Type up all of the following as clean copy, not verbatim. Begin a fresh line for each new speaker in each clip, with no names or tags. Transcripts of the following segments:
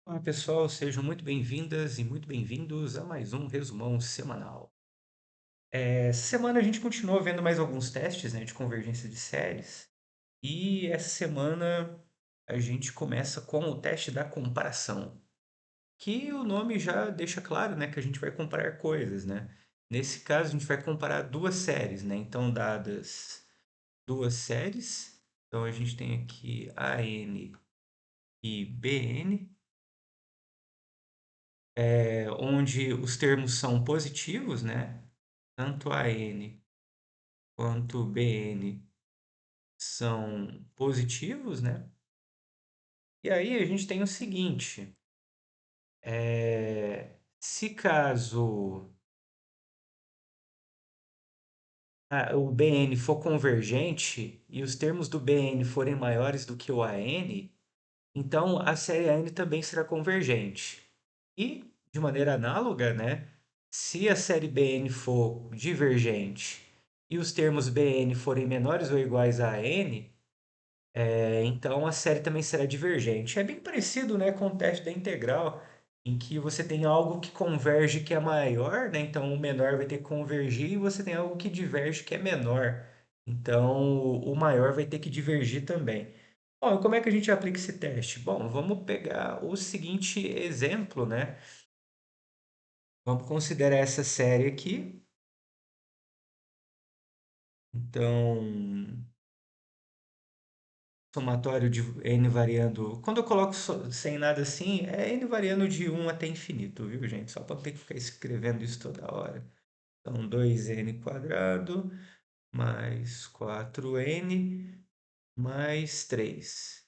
Olá pessoal, sejam muito bem-vindas e muito bem-vindos a mais um resumão semanal. Essa semana a gente continuou vendo mais alguns testes, né, de convergência de séries e essa semana a gente começa com o teste da comparação, que o nome já deixa claro, né, que a gente vai comparar coisas, né? Nesse caso a gente vai comparar duas séries, né? Então dadas duas séries, então a gente tem aqui AN e BN, onde os termos são positivos, né? Tanto AN quanto BN são positivos, né? E aí a gente tem o seguinte: se caso o BN for convergente e os termos do BN forem maiores do que o AN, então a série AN também será convergente. E, de maneira análoga, né? Se a série BN for divergente e os termos BN forem menores ou iguais a AN, então a série também será divergente. É bem parecido, né, com o teste da integral, em que você tem algo que converge que é maior, né? Então o menor vai ter que convergir e você tem algo que diverge que é menor. Então o maior vai ter que divergir também. Bom, e como é que a gente aplica esse teste? Bom, vamos pegar o seguinte exemplo, né? Vamos considerar essa série aqui. Então, somatório de n variando. Quando eu coloco sem nada assim, é n variando de 1 até infinito, viu, gente? Só para não ter que ficar escrevendo isso toda hora. Então, 2n quadrado mais 4n mais 3.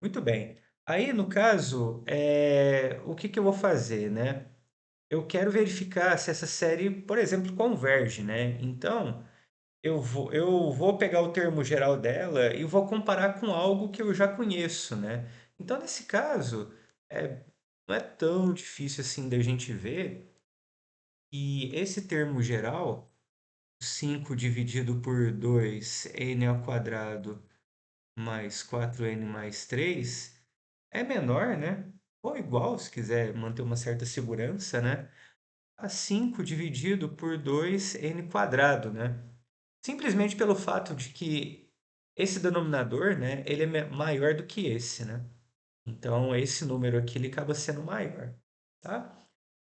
Muito bem. Aí, no caso, o que que eu vou fazer, né? Eu quero verificar se essa série, por exemplo, converge, né? Então, eu vou pegar o termo geral dela e vou comparar com algo que eu já conheço, né? Então, nesse caso, não é tão difícil assim da gente ver que esse termo geral, 5 dividido por 2 n ao quadrado mais 4n mais 3 é menor, né? Ou igual, se quiser manter uma certa segurança, né? A 5 dividido por 2 n quadrado, né? Simplesmente pelo fato de que esse denominador, né, ele é maior do que esse, né? Então, esse número aqui ele acaba sendo maior, tá?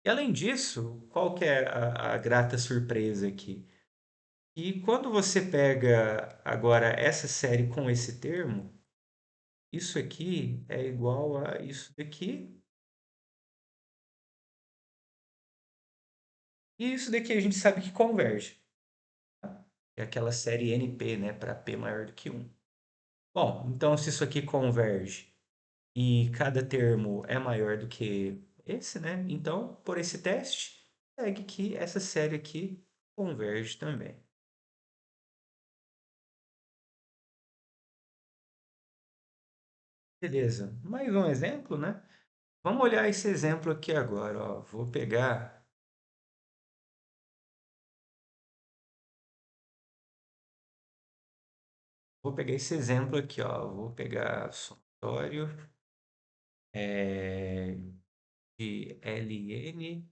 E além disso, qual que é a grata surpresa aqui? E quando você pega agora essa série com esse termo, isso aqui é igual a isso daqui, e isso daqui a gente sabe que converge. Tá? É aquela série NP, né, para P maior do que 1. Bom, então se isso aqui converge e cada termo é maior do que esse, né? Então, por esse teste, segue que essa série aqui converge também. Beleza, mais um exemplo, né? Vamos olhar esse exemplo aqui agora, ó. Vou pegar esse exemplo aqui, ó. Vou pegar somatório é, de ln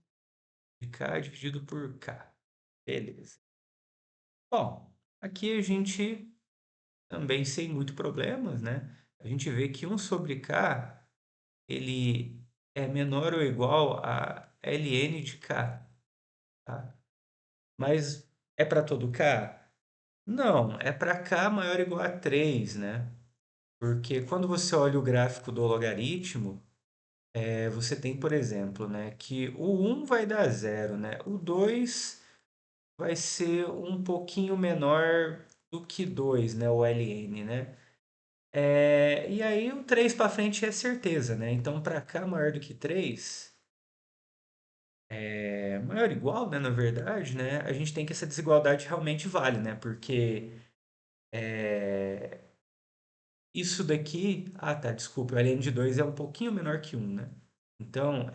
de k dividido por k. Beleza. Bom, aqui a gente também sem muito problemas, né? A gente vê que um sobre k ele é menor ou igual a ln de k, tá? Mas é para todo k? Não, é para k maior ou igual a 3, né? Porque quando você olha o gráfico do logaritmo, você tem, por exemplo, né, que o um vai dar zero, né? O 2 vai ser um pouquinho menor do que 2, né? O ln, né? E aí o 3 para frente é certeza, né? Então, para k maior do que 3 maior ou igual, né, na verdade, né, a gente tem que essa desigualdade realmente vale, né, porque isso daqui, tá, desculpa, o ln de 2 é um pouquinho menor que um, né, então,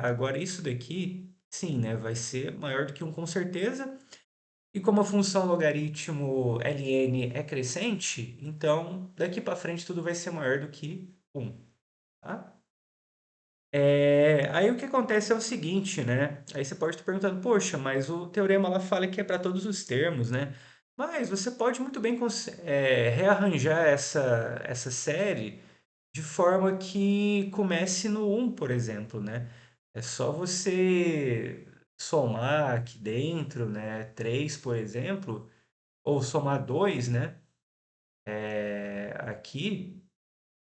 agora isso daqui, sim, né, vai ser maior do que um com certeza, e como a função logaritmo ln é crescente, então, daqui para frente tudo vai ser maior do que um, tá? Aí o que acontece é o seguinte, né? Aí você pode estar perguntando, poxa, mas o teorema lá fala que é para todos os termos, né? Mas você pode muito bem rearranjar essa série de forma que comece no um, por exemplo, né? É só você somar aqui dentro, né? 3, por exemplo, ou somar 2, né? Aqui,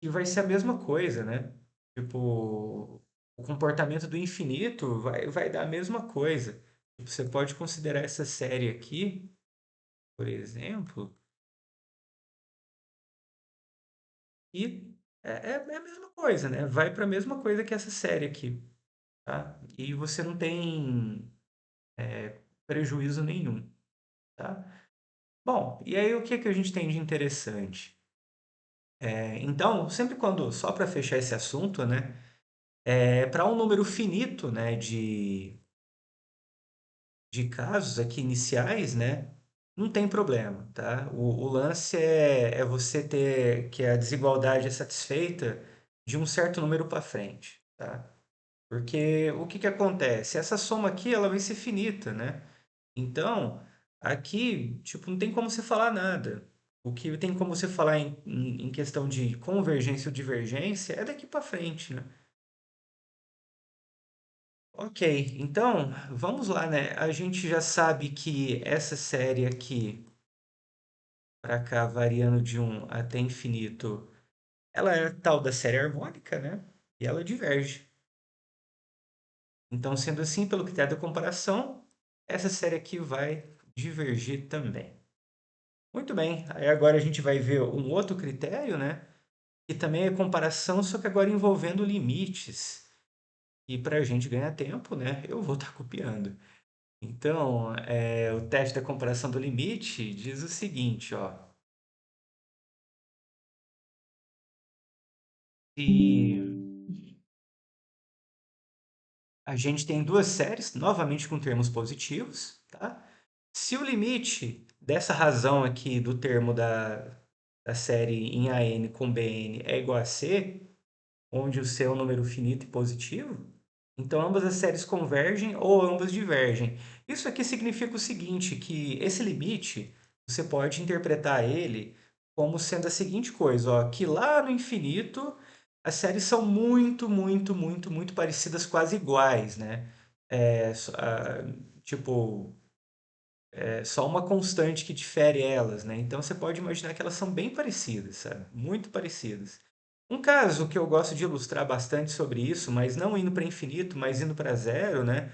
e vai ser a mesma coisa, né? Tipo, o comportamento do infinito vai dar a mesma coisa. Tipo, você pode considerar essa série aqui, por exemplo, e é a mesma coisa, né? Vai para a mesma coisa que essa série aqui, tá? E você não tem prejuízo nenhum, tá? Bom, e aí o que que a gente tem de interessante? Então, sempre quando, só para fechar esse assunto, né? Para um número finito, né, de casos aqui iniciais, né, não tem problema, tá? O lance é você ter que a desigualdade é satisfeita de um certo número para frente, tá? Porque o que que acontece? Essa soma aqui, ela vai ser finita, né? Então, aqui, tipo, não tem como você falar nada. O que tem como você falar em questão de convergência ou divergência é daqui para frente, né? Ok, então vamos lá, né? A gente já sabe que essa série aqui, para cá, variando de um até infinito, ela é tal da série harmônica, né? E ela diverge. Então, sendo assim, pelo critério da comparação, essa série aqui vai divergir também. Muito bem, aí agora a gente vai ver um outro critério, né? Que também é comparação, só que agora envolvendo limites. E para a gente ganhar tempo, né? Eu vou estar copiando. Então, o teste da comparação do limite diz o seguinte, ó. E a gente tem duas séries, novamente com termos positivos, tá? Se o limite dessa razão aqui do termo da série em AN com BN é igual a C, onde o C é um número finito e positivo, então ambas as séries convergem ou ambas divergem. Isso aqui significa o seguinte, que esse limite, você pode interpretar ele como sendo a seguinte coisa, ó, que lá no infinito as séries são muito, muito, muito, muito parecidas, quase iguais, né? Tipo, é só uma constante que difere elas, né? Então você pode imaginar que elas são bem parecidas, sabe? Muito parecidas. Um caso que eu gosto de ilustrar bastante sobre isso, mas não indo para infinito, mas indo para zero, né?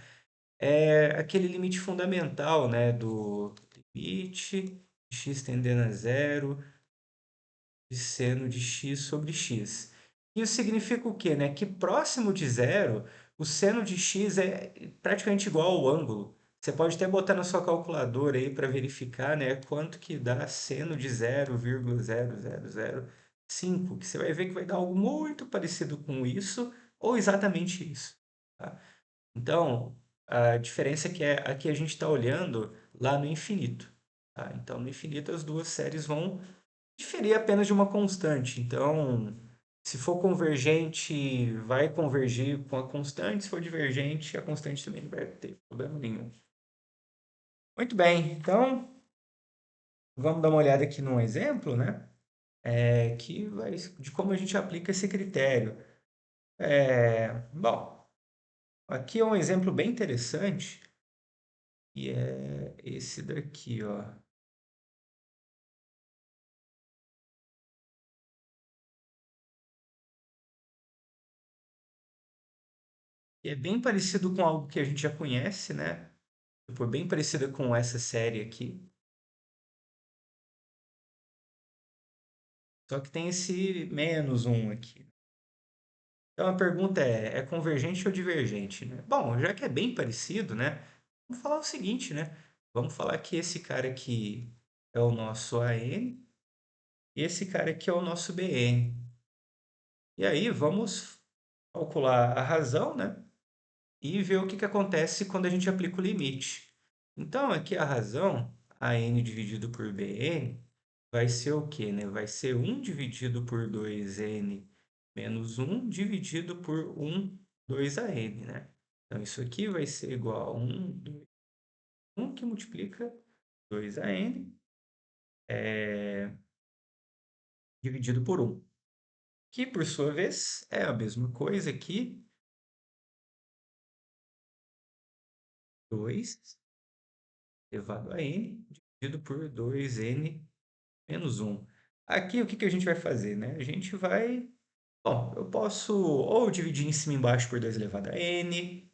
É aquele limite fundamental, né? Do limite de x tendendo a zero de seno de x sobre x. Isso significa o quê, né? Que próximo de zero, o seno de x é praticamente igual ao ângulo. Você pode até botar na sua calculadora aí para verificar, né, quanto que dá seno de 0,0005, que você vai ver que vai dar algo muito parecido com isso ou exatamente isso, tá? Então, a diferença é que aqui a gente está olhando lá no infinito, tá? Então, no infinito as duas séries vão diferir apenas de uma constante. Então, se for convergente, vai convergir com a constante. Se for divergente, a constante também não vai ter problema nenhum. Muito bem, então vamos dar uma olhada aqui num exemplo, né? Que vai de como a gente aplica esse critério. Bom, aqui é um exemplo bem interessante e é esse daqui, ó. E é bem parecido com algo que a gente já conhece, né? Tipo, bem parecida com essa série aqui. Só que tem esse menos um aqui. Então a pergunta é convergente ou divergente, né? Bom, já que é bem parecido, né? Vamos falar o seguinte, né? Vamos falar que esse cara aqui é o nosso AN e esse cara aqui é o nosso BN. E aí vamos calcular a razão, né? E ver o que que acontece quando a gente aplica o limite. Então aqui a razão, AN dividido por BN, vai ser o quê, né? Vai ser um dividido por 2n menos um dividido por um 2 né? Então, isso aqui vai ser igual a 1, 2, 1 que multiplica 2 dividido por 1, que por sua vez é a mesma coisa que 2 elevado a n dividido por 2n menos 1. Aqui, o que que a gente vai fazer, né? A gente vai... Bom, eu posso ou dividir em cima e embaixo por 2 elevado a n.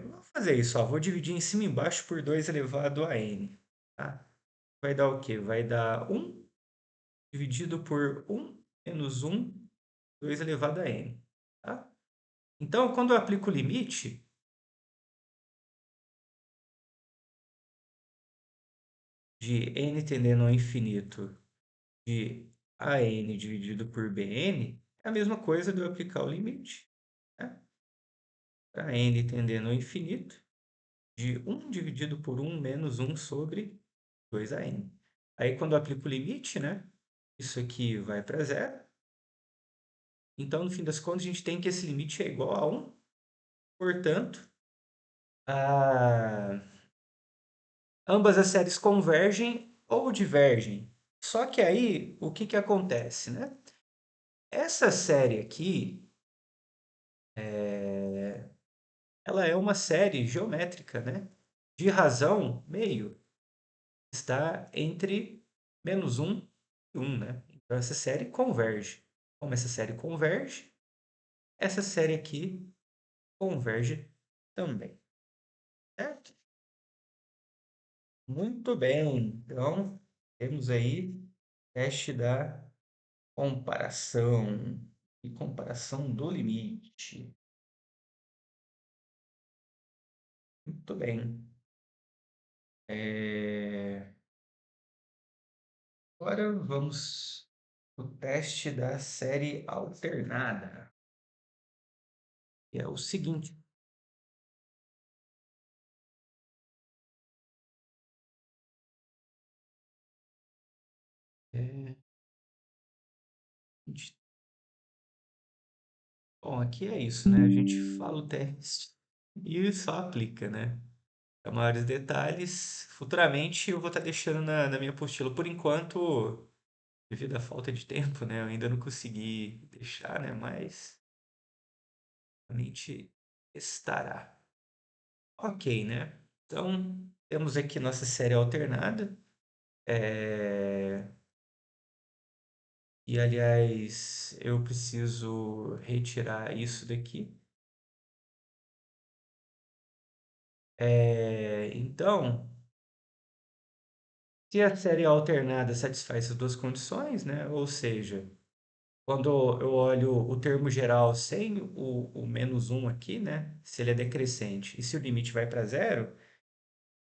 Vou fazer isso, ó. Vou dividir em cima e embaixo por 2 elevado a n. Tá? Vai dar o quê? Vai dar 1 dividido por 1 menos 1, 2 elevado a n. Tá? Então, quando eu aplico o limite de n tendendo ao infinito de an dividido por bn, é a mesma coisa de eu aplicar o limite, né? Para n tendendo ao infinito de 1 dividido por 1 menos 1 sobre 2an. Aí, quando eu aplico o limite, né? Isso aqui vai para zero. Então, no fim das contas, a gente tem que esse limite é igual a 1. Portanto, a... ambas as séries convergem ou divergem. Só que aí, o que que acontece, né? Essa série aqui, ela é uma série geométrica, né? De razão meio. Está entre -1 e 1, né? Então, essa série converge. Como essa série converge, essa série aqui converge também, certo? Muito bem. Então, temos aí teste da comparação e comparação do limite. Muito bem. É, Agora vamos o teste da série alternada. Que é o seguinte. É, Bom, aqui é isso, né? A gente fala o teste e só aplica, né? Para maiores detalhes, futuramente eu vou estar deixando na minha apostila. Por enquanto, devido à falta de tempo, né? Eu ainda não consegui deixar, né? Mas realmente estará. Ok, né? Então, temos aqui nossa série alternada. É, E, aliás, eu preciso retirar isso daqui. Então, se a série alternada satisfaz essas duas condições, né? Ou seja, quando eu olho o termo geral sem o -1 aqui, né? Se ele é decrescente e se o limite vai para zero,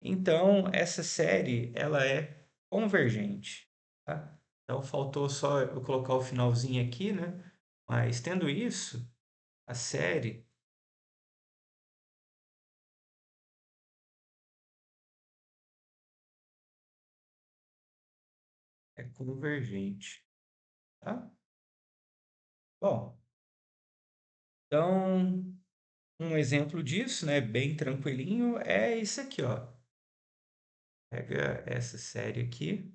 então essa série ela é convergente, tá? Então faltou só eu colocar o finalzinho aqui, né? Mas tendo isso, a série é convergente, tá? Bom, então um exemplo disso, né, bem tranquilinho, é isso aqui, ó. Pega essa série aqui,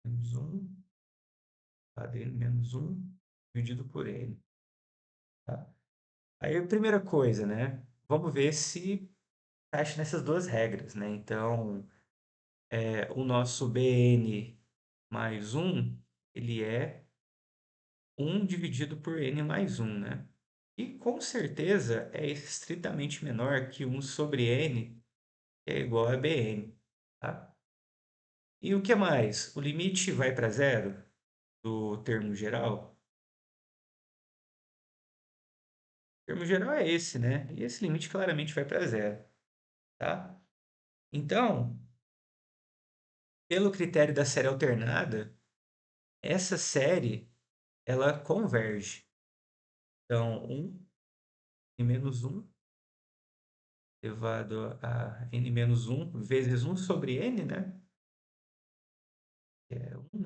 menos 1, padrino menos 1, dividido por n, tá? Aí a primeira coisa, né, vamos ver se encaixa nessas duas regras, né? Então, o nosso bn mais 1, ele é 1 dividido por n mais 1, né? E com certeza é estritamente menor que 1 sobre n, que é igual a bn, tá? E o que mais? O limite vai para zero do termo geral? O termo geral é esse, né? E esse limite claramente vai para zero, tá? Então, pelo critério da série alternada, essa série ela converge. Então, 1 e menos 1 elevado a n menos 1 vezes 1 sobre n, né? Que é 1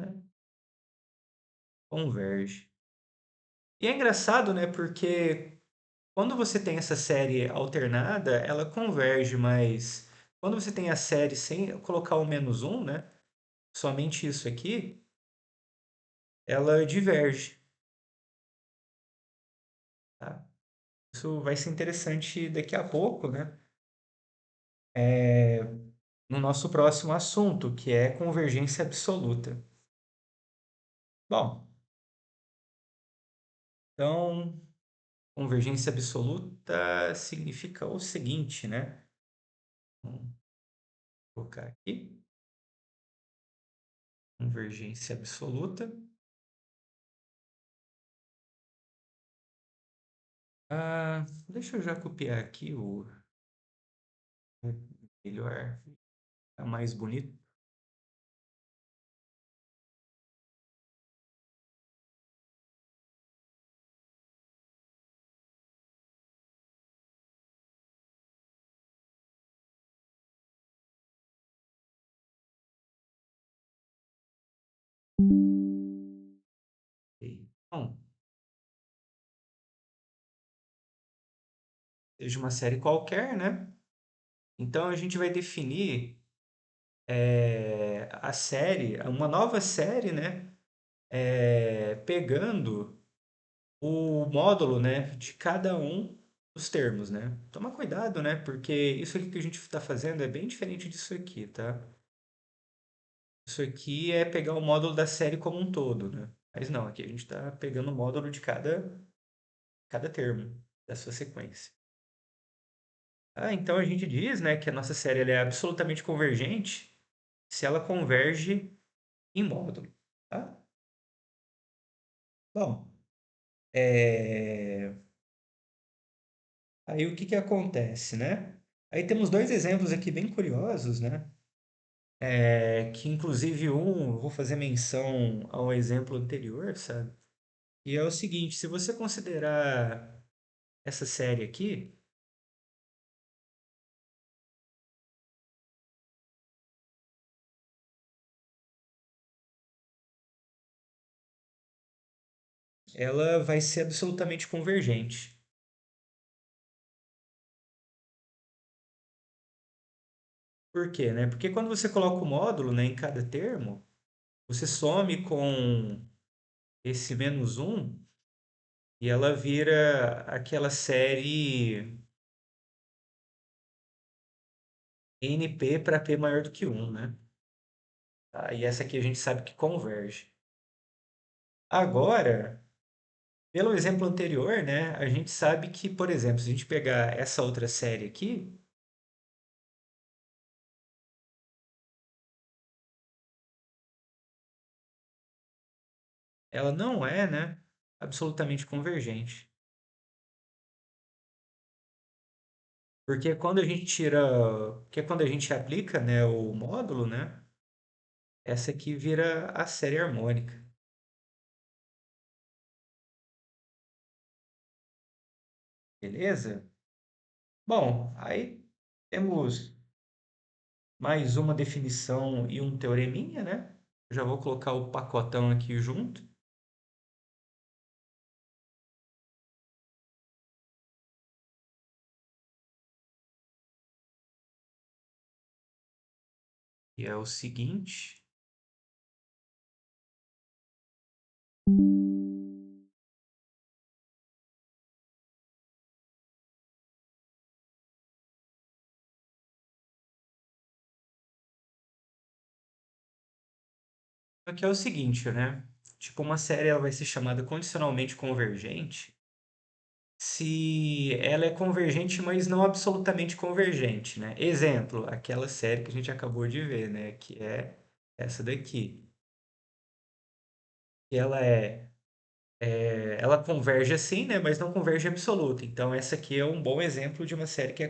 converge. E é engraçado, né? Porque quando você tem essa série alternada, ela converge, mas quando você tem a série sem colocar o menos um, né? Somente isso aqui, ela diverge, tá? Isso vai ser interessante daqui a pouco, né? No nosso próximo assunto, que é convergência absoluta. Bom, então, convergência absoluta significa o seguinte, né? Vamos colocar aqui, convergência absoluta. Deixa eu já copiar aqui o melhor, a mais bonito. Então, seja uma série qualquer, né? Então a gente vai definir a série, uma nova série, né? Pegando o módulo, né, de cada um dos termos, né? Toma cuidado, né? Porque isso aqui que a gente está fazendo é bem diferente disso aqui, tá? Isso aqui é pegar o módulo da série como um todo, né? Mas não, aqui a gente está pegando o módulo de cada termo da sua sequência. Então a gente diz, né, que a nossa série ela é absolutamente convergente se ela converge em módulo, tá? Bom, é, aí o que que acontece, né? Aí temos dois exemplos aqui bem curiosos, né? Que inclusive eu vou fazer menção ao exemplo anterior, sabe? E é o seguinte, se você considerar essa série aqui, ela vai ser absolutamente convergente. Por quê, né? Porque quando você coloca o módulo, né, em cada termo, você some com esse menos um e ela vira aquela série NP para P maior do que um, né? Tá? E essa aqui a gente sabe que converge. Agora, pelo exemplo anterior, né, a gente sabe que, por exemplo, se a gente pegar essa outra série aqui, ela não é, né, absolutamente convergente. Porque quando a gente tira, porque quando a gente aplica, né, o módulo, né, essa aqui vira a série harmônica, beleza? Bom, aí temos mais uma definição e um teoreminha, né? Já vou colocar o pacotão aqui junto, que é o seguinte. Aqui é o seguinte, né? Tipo, uma série ela vai ser chamada condicionalmente convergente se ela é convergente, mas não absolutamente convergente, né? Exemplo, aquela série que a gente acabou de ver, né? Que é essa daqui. Que ela converge assim, né? Mas não converge absoluta. Então, essa aqui é um bom exemplo de uma série que é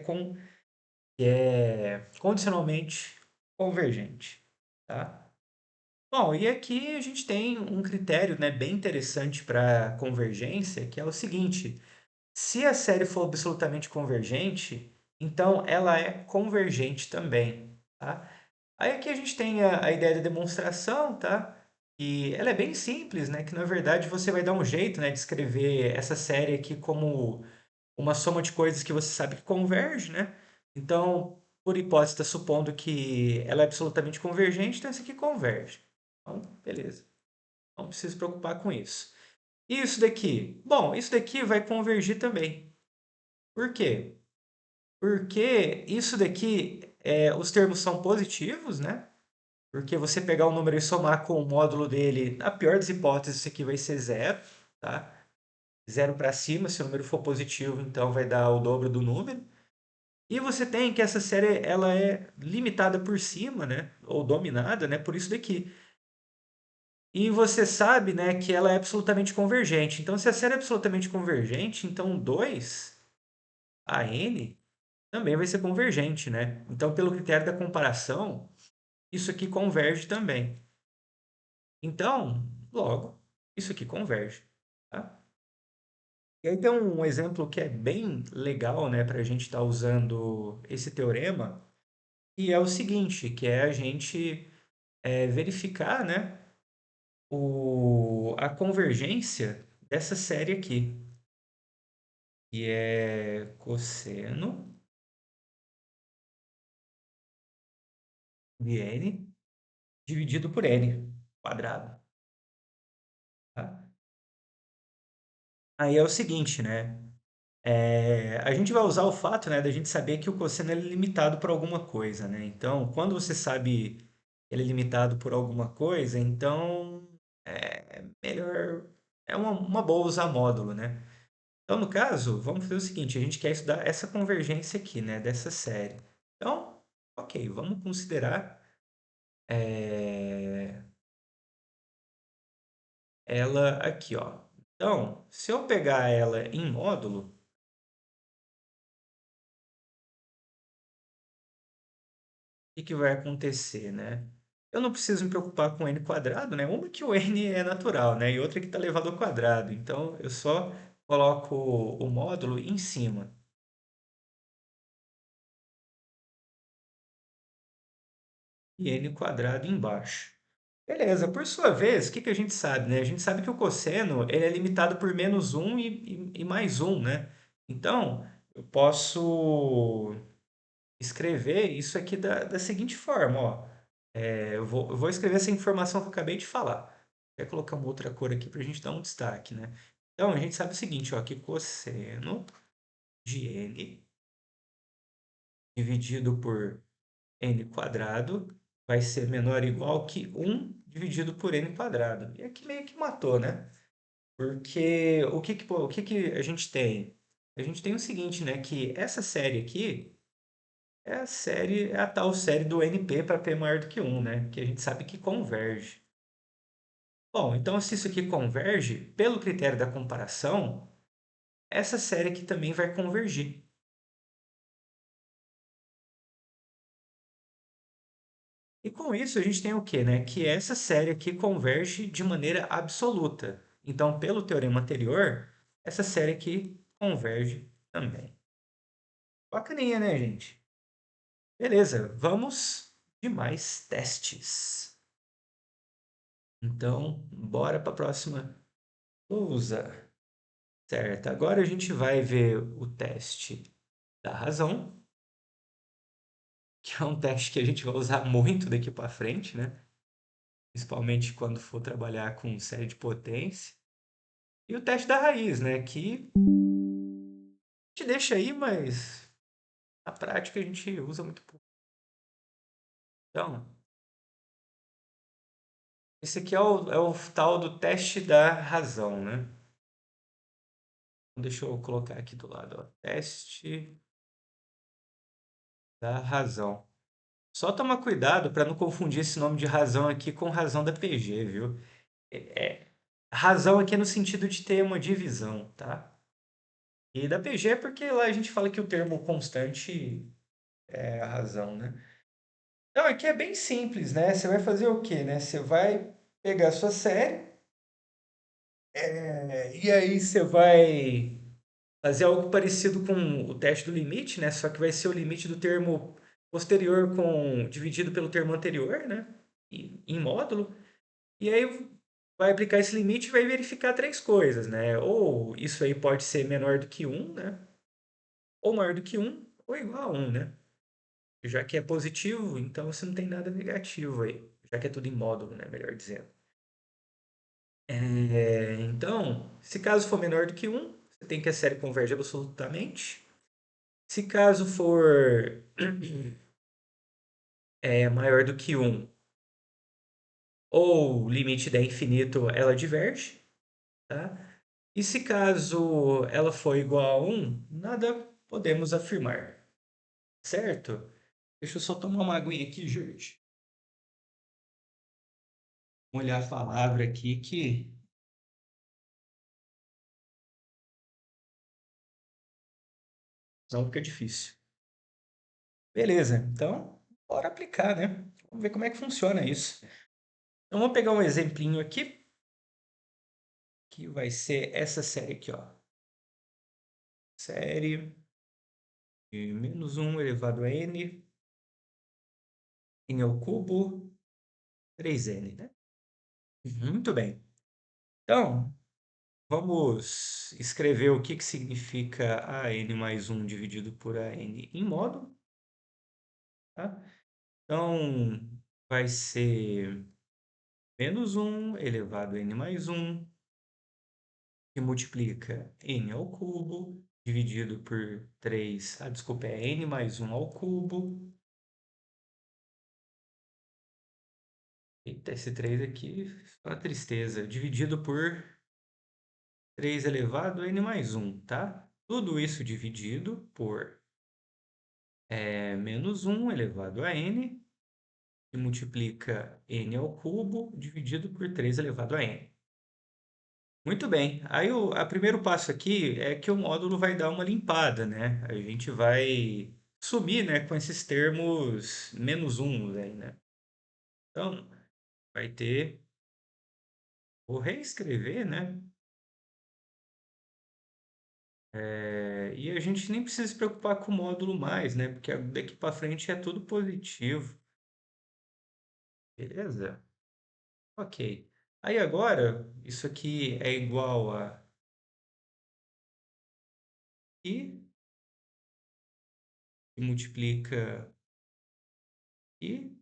condicionalmente convergente, tá? Bom, e aqui a gente tem um critério, né, bem interessante para convergência, que é o seguinte: se a série for absolutamente convergente, então ela é convergente também, tá? Aí aqui a gente tem a ideia da demonstração, tá? E ela é bem simples, né? Que na verdade você vai dar um jeito, né, de escrever essa série aqui como uma soma de coisas que você sabe que converge, né? Então, por hipótese, está supondo que ela é absolutamente convergente, então essa aqui converge. Então, beleza. Não precisa se preocupar com isso. E isso daqui? Bom, isso daqui vai convergir também. Por quê? Porque isso daqui, os termos são positivos, né? Porque você pegar o número e somar com o módulo dele, na pior das hipóteses, isso aqui vai ser zero, tá? Zero para cima, se o número for positivo, então vai dar o dobro do número. E você tem que essa série ela é limitada por cima, né? Ou dominada, né? Por isso daqui. E você sabe, né, que ela é absolutamente convergente. Então, se a série é absolutamente convergente, então 2 a n também vai ser convergente, né? Então, pelo critério da comparação, isso aqui converge também. Então, logo, isso aqui converge, tá? E aí tem um exemplo que é bem legal, né, para a gente estar usando esse teorema, e é o seguinte, que é a gente verificar, né, a convergência dessa série aqui, que é cosseno de n dividido por n quadrado, tá? Aí é o seguinte, né? A gente vai usar o fato, né, da gente saber que o cosseno ele é limitado por alguma coisa, né? Então, quando você sabe que ele é limitado por alguma coisa, então é melhor, é uma boa usar módulo, né? Então, no caso, vamos fazer o seguinte, a gente quer estudar essa convergência aqui, né, dessa série. Então, ok, vamos considerar é, ela aqui, ó. Então, se eu pegar ela em módulo, que vai acontecer, né? Eu não preciso me preocupar com n quadrado, né? Uma que o n é natural, né? E outra que está elevado ao quadrado. Então, eu só coloco o módulo em cima e n quadrado embaixo. Beleza, por sua vez, o que a gente sabe, né? A gente sabe que o cosseno ele é limitado por menos um e mais um, né? Então, eu posso escrever isso aqui da seguinte forma, ó. Eu vou escrever essa informação que eu acabei de falar. Vou colocar uma outra cor aqui para a gente dar um destaque, né? Então, a gente sabe o seguinte, ó, que cosseno de n dividido por n quadrado vai ser menor ou igual que um dividido por n quadrado. E aqui meio que matou, né? Porque o que que a gente tem? A gente tem o seguinte, né? Que essa série aqui é a tal série do NP para P maior do que um, né? Que a gente sabe que converge. Bom, então se isso aqui converge, pelo critério da comparação, essa série aqui também vai convergir. E com isso a gente tem o quê, né? Que essa série aqui converge de maneira absoluta. Então, pelo teorema anterior, essa série aqui converge também. Bacaninha, né, gente? Beleza, vamos de mais testes. Então, bora para a próxima lousa. Certo, agora a gente vai ver o teste da razão, que é um teste que a gente vai usar muito daqui para frente, né? Principalmente quando for trabalhar com série de potência. E o teste da raiz, né? Que te deixa aí, mas na prática a gente usa muito pouco. Então, esse aqui é o tal do teste da razão, né? Então, deixa eu colocar aqui do lado, ó. Teste da razão. Só tomar cuidado para não confundir esse nome de razão aqui com razão da PG, viu? Razão aqui é no sentido de ter uma divisão, tá? E da PG é porque lá a gente fala que o termo constante é a razão, né? Então, aqui é bem simples, né? Você vai fazer o quê, né? Você vai pegar a sua série, e aí você vai fazer algo parecido com o teste do limite, né? Só que vai ser o limite do termo posterior dividido pelo termo anterior, né? Em módulo. E aí vai aplicar esse limite e vai verificar três coisas, né? Ou isso aí pode ser menor do que um, né? Ou maior do que um, ou igual a um, né? Já que é positivo, então você não tem nada negativo aí. Já que é tudo em módulo, né? Melhor dizendo. Então, se caso for menor do que um, você tem que a série converge absolutamente. Se caso for maior do que um, ou o limite der infinito, ela diverge, tá? E se caso ela for igual a um, nada podemos afirmar, certo? Deixa eu só tomar uma aguinha aqui, gente. Molhar a palavra aqui que não fica difícil. Beleza, então bora aplicar, né? Vamos ver como é que funciona isso. Então vamos pegar um exemplinho aqui, que vai ser essa série aqui, ó. Série de menos um elevado a n ao cubo, 3n, né? Muito bem. Então, vamos escrever o que significa a n mais um dividido por a n em módulo, tá? Então, vai ser menos um elevado a n mais um, que multiplica n ao cubo, dividido por 3. Ah, desculpa, é n mais um ao cubo. Eita, esse 3 aqui, só tristeza. Dividido por 3 elevado a n mais um, tá? Tudo isso dividido por menos um elevado a n, que multiplica n ao cubo, dividido por 3 elevado a n. Muito bem. Aí o primeiro passo aqui é que o módulo vai dar uma limpada, né? A gente vai sumir, né, com esses termos menos um aí, né? Então, vai ter... Vou reescrever, né? E a gente nem precisa se preocupar com o módulo mais, né? Porque daqui para frente é tudo positivo. Beleza? Ok. Aí agora, isso aqui é igual a i, que multiplica i.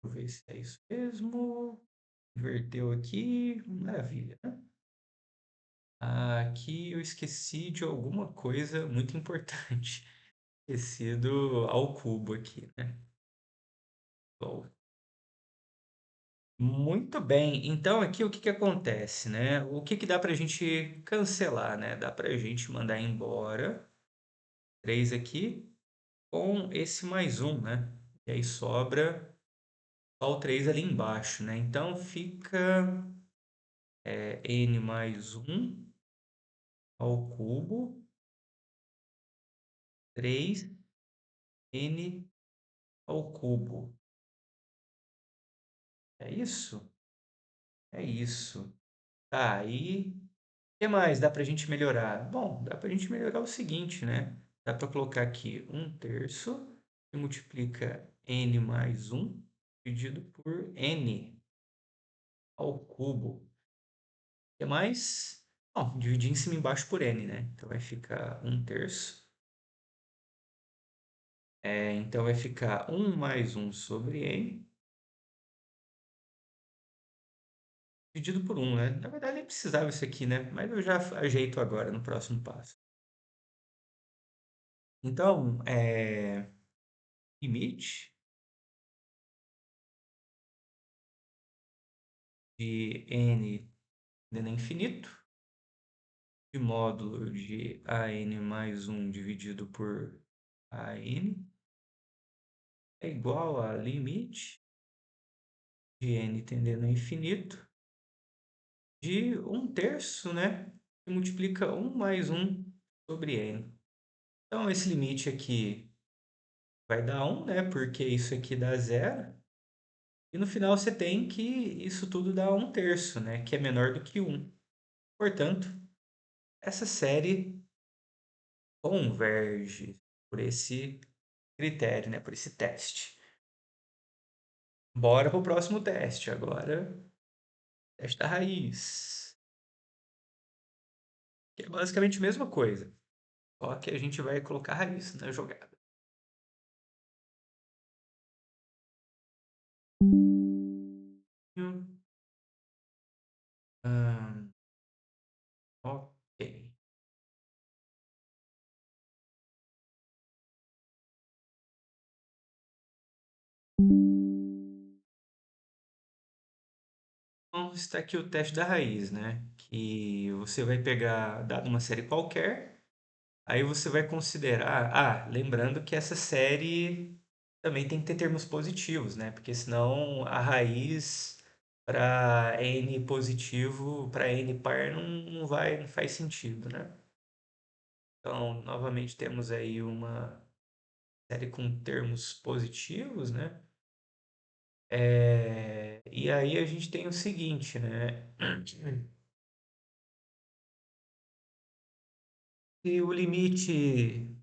Deixa eu ver se é isso mesmo. Inverteu aqui. Maravilha, né? Aqui eu esqueci de alguma coisa muito importante. Esquecido ao cubo aqui, né? Bom, muito bem. Então aqui o que que acontece, né? O que que dá para a gente cancelar, né? Dá para a gente mandar embora 3 aqui com esse mais um, né? E aí sobra só o 3 ali embaixo, né? Então fica n mais um ao cubo, 3n ao cubo. É isso? É isso. Tá, aí o que mais dá para a gente melhorar? Bom, dá para a gente melhorar o seguinte, né? Dá para colocar aqui um terço que multiplica n mais um dividido por n ao cubo. O que mais? Bom, dividir em cima e embaixo por n, né? Então vai ficar um terço. Então vai ficar um mais um sobre n dividido por um, né? Na verdade nem precisava isso aqui, né? Mas eu já ajeito agora no próximo passo. Então, limite de n tendendo a infinito, de módulo de an mais um dividido por an é igual a limite de n tendendo a infinito de um terço, né? Que multiplica um mais um sobre n. Então, esse limite aqui vai dar um, né? Porque isso aqui dá zero. E no final você tem que isso tudo dá um terço, né? Que é menor do que um. Portanto, essa série converge por esse critério, né? Por esse teste. Bora pro próximo teste. Agora, teste da raiz. Que é basicamente a mesma coisa. Só que a gente vai colocar raiz na jogada. Hum, ok. Então, está aqui o teste da raiz, né? Que você vai pegar, dado uma série qualquer, aí você vai considerar. Ah, lembrando que essa série também tem que ter termos positivos, né? Porque senão a raiz para n positivo, para n par, não vai, não faz sentido, né? Então, novamente temos aí uma série com termos positivos, né? E aí a gente tem o seguinte, né? Se o limite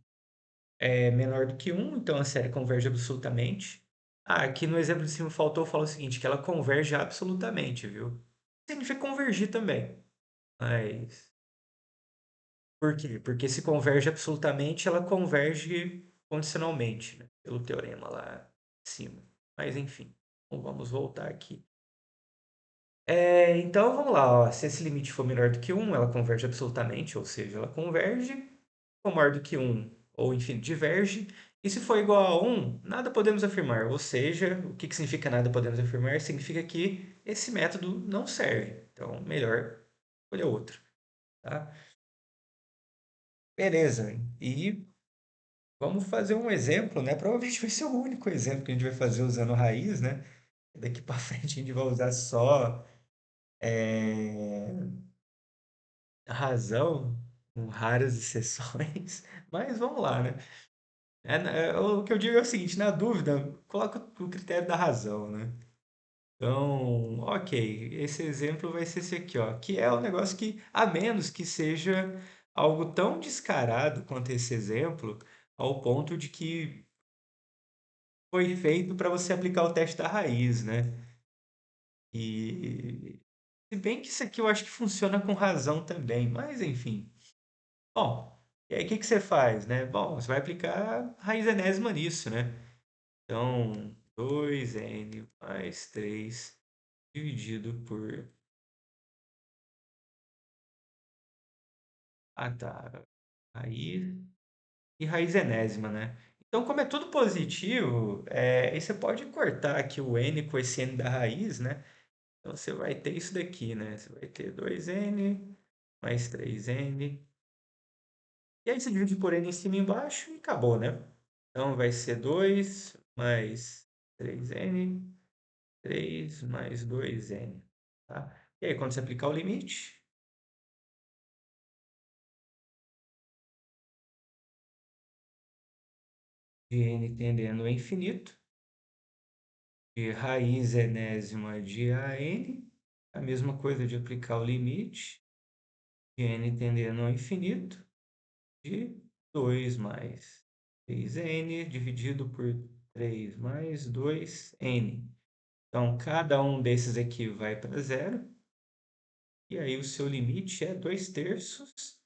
é menor do que um, então a série converge absolutamente. Ah, aqui no exemplo de cima faltou falar o seguinte, que ela converge absolutamente, viu? Significa convergir também. Mas por quê? Porque se converge absolutamente, ela converge condicionalmente, né? Pelo teorema lá em cima. Mas enfim, então vamos voltar aqui. Então vamos lá, ó. Se esse limite for menor do que um, ela converge absolutamente, ou seja, ela converge. Se for maior do que um, ou enfim, diverge. E se for igual a um, nada podemos afirmar. Ou seja, o que significa nada podemos afirmar? Significa que esse método não serve. Então, melhor escolher outro, tá? Beleza. E vamos fazer um exemplo, né? Provavelmente vai ser o único exemplo que a gente vai fazer usando raiz, né? Daqui para frente a gente vai usar só é, razão, com raras exceções. Mas vamos lá, né? O que eu digo é o seguinte, na dúvida, coloca o critério da razão, né? Então, ok, esse exemplo vai ser esse aqui, ó, que é um negócio que, a menos que seja algo tão descarado quanto esse exemplo, ao ponto de que foi feito para você aplicar o teste da raiz, né? E se bem que isso aqui eu acho que funciona com razão também, mas enfim. Bom, e aí o que que você faz, né? Bom, você vai aplicar a raiz enésima nisso, né? Então, 2n mais 3 dividido por. Ah, tá. Raiz e raiz enésima, né? Então, como é tudo positivo, aí você pode cortar aqui o n com esse n da raiz, né? Então, você vai ter isso daqui, né? Você vai ter 2n mais 3n. E aí você divide por n em cima e embaixo e acabou, né? Então, vai ser 2 mais 3n, 3 mais 2n. Tá? E aí, quando você aplicar o limite, de n tendendo ao infinito, de raiz enésima de AN, a mesma coisa de aplicar o limite, de n tendendo ao infinito, de 2 mais 3n dividido por 3 mais 2n. Então, cada um desses aqui vai para zero, e aí o seu limite é 2 terços,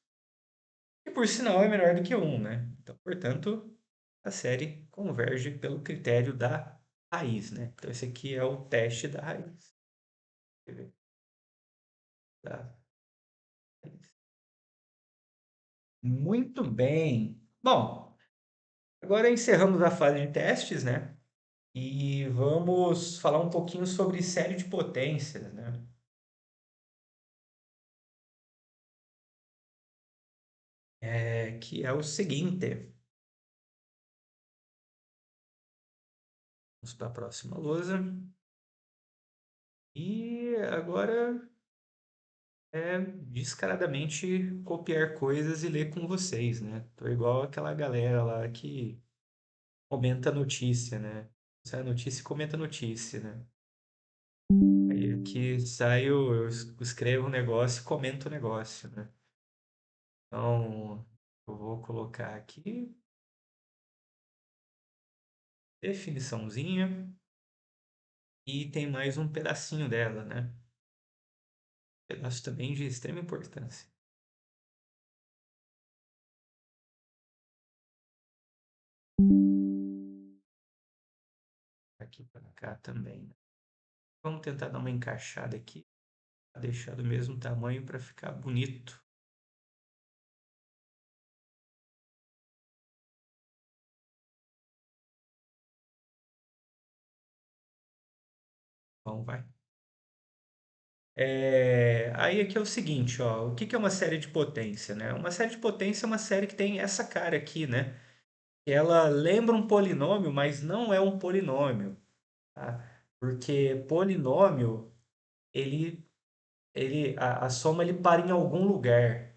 e por sinal é menor do que um, né? Então, portanto, a série converge pelo critério da raiz, né? Então, esse aqui é o teste da raiz. Quer ver? Da raiz. Muito bem. Bom, agora encerramos a fase de testes, né? E vamos falar um pouquinho sobre série de potências, né? Que é o seguinte. Vamos para a próxima lousa. E agora é descaradamente copiar coisas e ler com vocês, né? Tô igual aquela galera lá que comenta notícia, né? Sai a notícia e comenta notícia, né? Aí aqui sai, eu escrevo um negócio e comento o negócio, né? Então, eu vou colocar aqui definiçãozinha e tem mais um pedacinho dela, né? Pedaço também de extrema importância. Aqui para cá também, né? Vamos tentar dar uma encaixada aqui, deixar do mesmo tamanho para ficar bonito. Então vai. Aí aqui é o seguinte, ó, o que que é uma série de potência, né? Uma série de potência é uma série que tem essa cara aqui, né? Ela lembra um polinômio, mas não é um polinômio, tá? Porque polinômio, a soma ele para em algum lugar.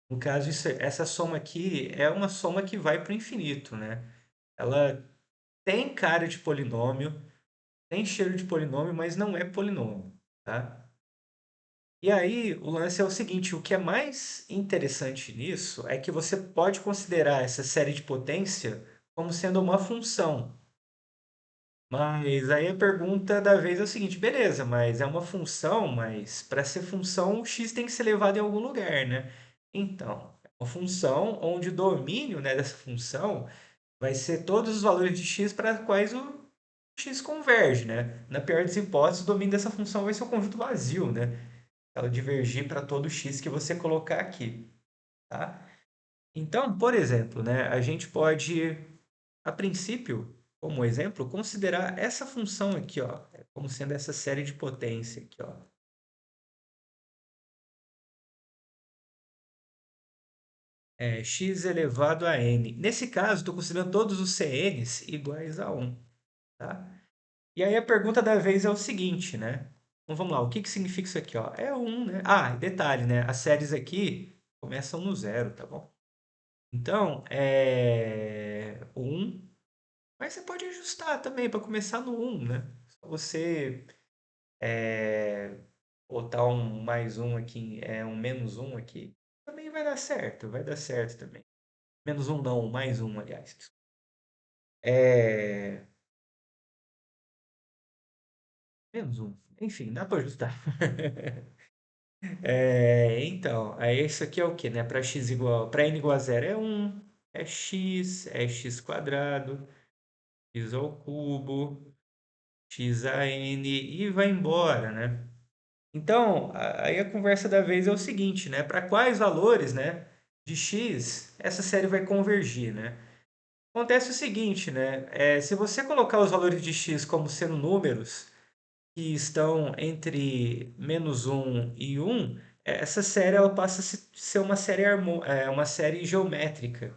No caso, essa soma aqui é uma soma que vai para o infinito, né? Ela tem cara de polinômio, tem cheiro de polinômio, mas não é polinômio, tá? E aí, o lance é o seguinte, o que é mais interessante nisso é que você pode considerar essa série de potência como sendo uma função. Mas aí a pergunta da vez é o seguinte, beleza, mas é uma função, mas para ser função, o x tem que ser levado em algum lugar, né? Então, é uma função onde o domínio, né, dessa função vai ser todos os valores de x para quais o x converge, né? Na pior das hipóteses, o domínio dessa função vai ser um conjunto vazio, né? Ela divergir para todo x que você colocar aqui, tá? Então, por exemplo, né, a gente pode, a princípio, como exemplo, considerar essa função aqui, ó, como sendo essa série de potência aqui, ó. X elevado a n. Nesse caso, estou considerando todos os cn's iguais a 1, tá? E aí a pergunta da vez é o seguinte, né? Então vamos lá, o que que significa isso aqui, ó? É 1, né? Ah, e detalhe, né? As séries aqui começam no zero, tá bom? Então, é 1, mas você pode ajustar também para começar no 1, né? Só você é, botar um mais um aqui, um menos um aqui, também vai dar certo também. Menos um não, mais um, aliás. É, menos um. Enfim, dá para ajustar. Então, aí isso aqui é o quê, né? Para n igual a zero é um, é x quadrado, x ao cubo, x a n e vai embora, né? Então, aí a conversa da vez é o seguinte, né? Para quais valores, né, de x essa série vai convergir, né? Acontece o seguinte, né? Se você colocar os valores de x como sendo números que estão entre -1 e 1, essa série ela passa a ser uma série, uma série geométrica,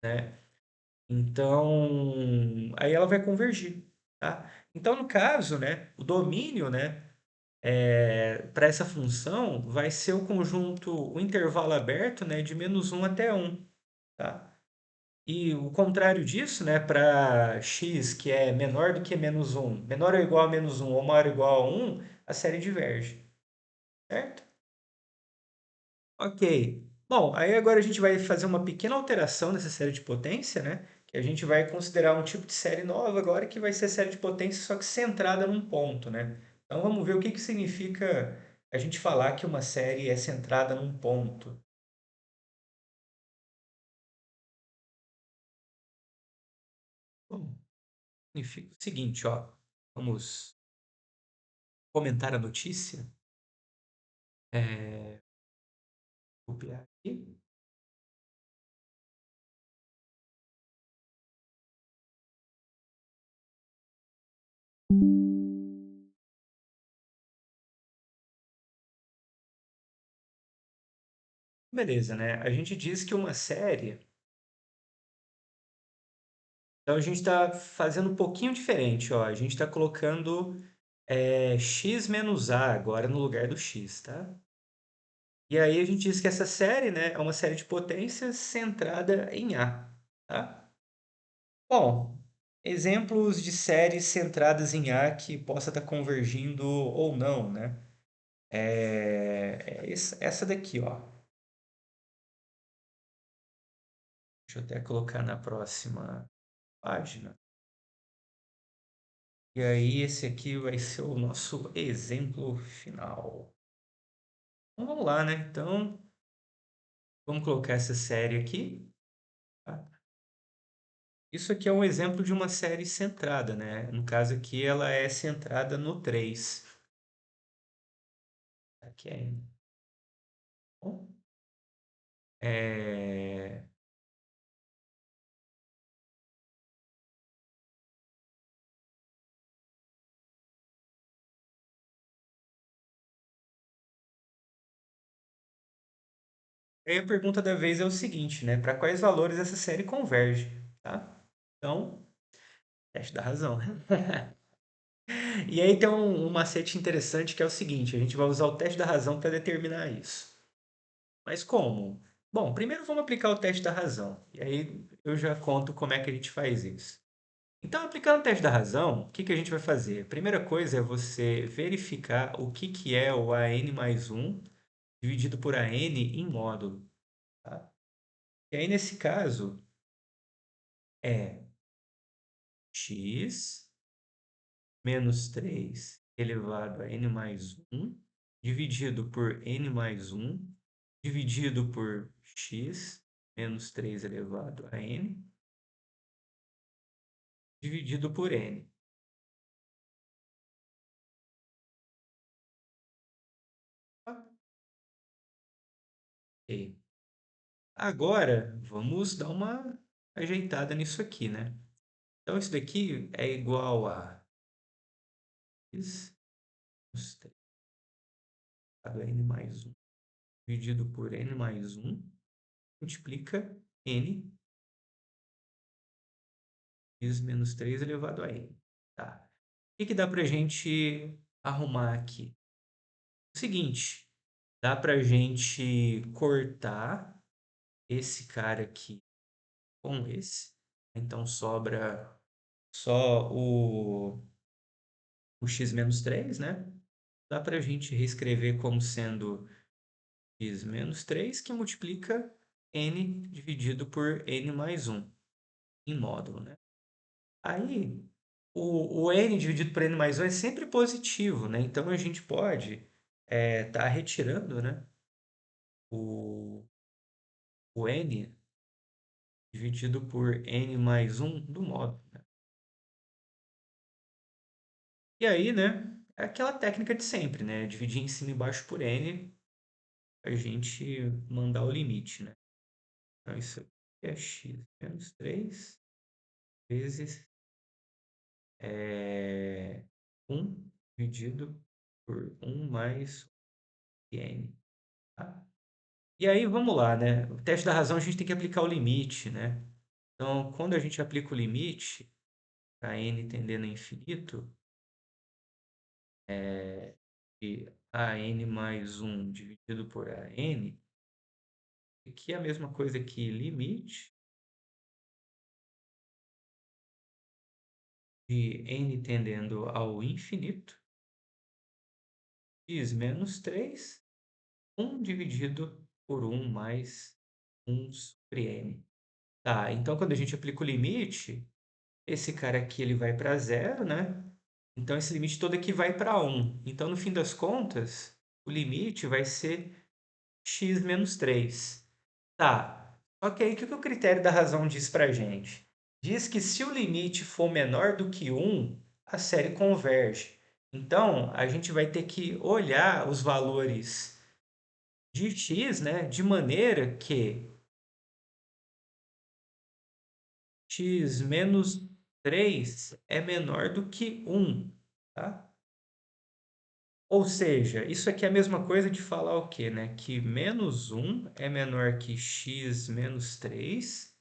né? Então, aí ela vai convergir, tá? Então, no caso, né, o domínio, né, para essa função vai ser o conjunto, o intervalo aberto, né, de -1 até 1, tá? E o contrário disso, né, para x que é menor do que -1, menor ou igual a -1 ou maior ou igual a 1, a série diverge, certo? Ok. Bom, aí agora a gente vai fazer uma pequena alteração nessa série de potência, né? Que a gente vai considerar um tipo de série nova agora que vai ser série de potência só que centrada num ponto, né? Então vamos ver o que que significa a gente falar que uma série é centrada num ponto. Bom, significa o seguinte, ó. Vamos comentar a notícia. É, copiar aqui. Beleza, né? A gente diz que uma série. Então a gente está fazendo um pouquinho diferente, ó. A gente está colocando x menos a agora no lugar do x, tá? E aí a gente diz que essa série, né, é uma série de potências centrada em A, tá? Bom, exemplos de séries centradas em A que possa estar convergindo ou não, né? Essa daqui, ó. Deixa eu até colocar na próxima página. E aí, esse aqui vai ser o nosso exemplo final. Então, vamos lá, né? Então, vamos colocar essa série aqui. Tá? Isso aqui é um exemplo de uma série centrada, né? No caso aqui, ela é centrada no 3. Aqui é. Bom, é... Aí a pergunta da vez é o seguinte, né? Para quais valores essa série converge, tá? Então, teste da razão. E aí tem um macete interessante que é o seguinte: a gente vai usar o teste da razão para determinar isso. Mas como? Bom, primeiro vamos aplicar o teste da razão. E aí eu já conto como é que a gente faz isso. Então, aplicando o teste da razão, o que que a gente vai fazer? A primeira coisa é você verificar o que que é o AN mais um dividido por AN em módulo. Tá? E aí, nesse caso, é x menos 3 elevado a n mais um dividido por n mais um dividido por x menos 3 elevado a n dividido por n. Ok. Agora, vamos dar uma ajeitada nisso aqui, né? Então, isso daqui é igual a x menos 3 elevado a n mais um dividido por n mais um multiplica n x menos 3 elevado a n. Tá. O que que dá para a gente arrumar aqui? O seguinte, dá para a gente cortar esse cara aqui com esse. Então sobra só o x menos 3, né? Dá para a gente reescrever como sendo x menos 3 que multiplica n dividido por n mais um em módulo, né? Aí, o n dividido por n mais um é sempre positivo, né? Então, a gente pode estar retirando, né, o, o n dividido por n mais um do módulo, né? E aí, né, é aquela técnica de sempre, né? Dividir em cima e embaixo por n, a gente mandar o limite, né? Então, isso aqui é x menos 3 vezes 1 dividido por um mais n. Tá? E aí, vamos lá, né? O teste da razão a gente tem que aplicar o limite, né? Então, quando a gente aplica o limite para n tendendo a infinito, e a n mais um dividido por a n, aqui é a mesma coisa que limite de n tendendo ao infinito, x menos 3 1 dividido por um mais um sobre n. Tá, então quando a gente aplica o limite, esse cara aqui ele vai para zero, né? Então esse limite todo aqui vai para um. Então no fim das contas, o limite vai ser x menos 3. Tá, ok, o que o critério da razão diz para a gente? Diz que se o limite for menor do que um, a série converge. Então, a gente vai ter que olhar os valores de x, né, de maneira que x menos 3 é menor do que um, tá? Ou seja, isso aqui é a mesma coisa de falar o quê, né? Que menos um é menor que x menos 3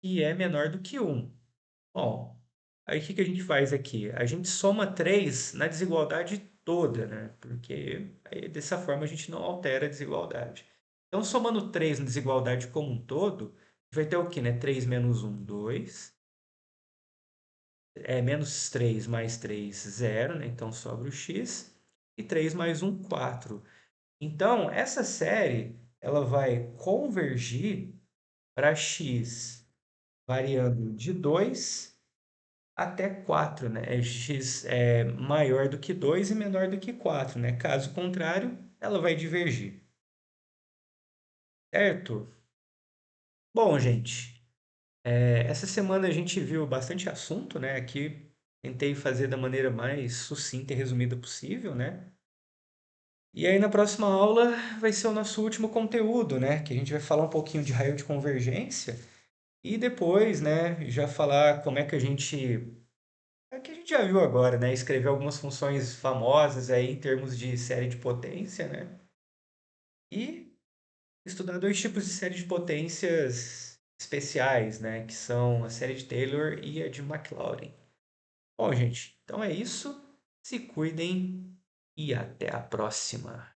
e é menor do que um. Bom, aí o que que a gente faz aqui? A gente soma 3 na desigualdade toda, né? Porque aí, dessa forma a gente não altera a desigualdade. Então, somando 3 na desigualdade como um todo, vai ter o quê, né? 3 menos um, 2. Menos 3 mais 3, zero, né? Então, sobra o x. E 3 mais um, 4. Então, essa série ela vai convergir para x variando de 2 até 4, né? X é maior do que 2 e menor do que 4, né? Caso contrário, ela vai divergir, certo? Bom, gente, essa semana a gente viu bastante assunto, né? Aqui tentei fazer da maneira mais sucinta e resumida possível, né? E aí na próxima aula vai ser o nosso último conteúdo, né? Que a gente vai falar um pouquinho de raio de convergência e depois, né, já falar como é que a gente, é que a gente já viu agora, né? Escrever algumas funções famosas aí em termos de série de potência, né? E estudar dois tipos de série de potências especiais, né? Que são a série de Taylor e a de Maclaurin. Bom, gente, então é isso. Se cuidem e até a próxima.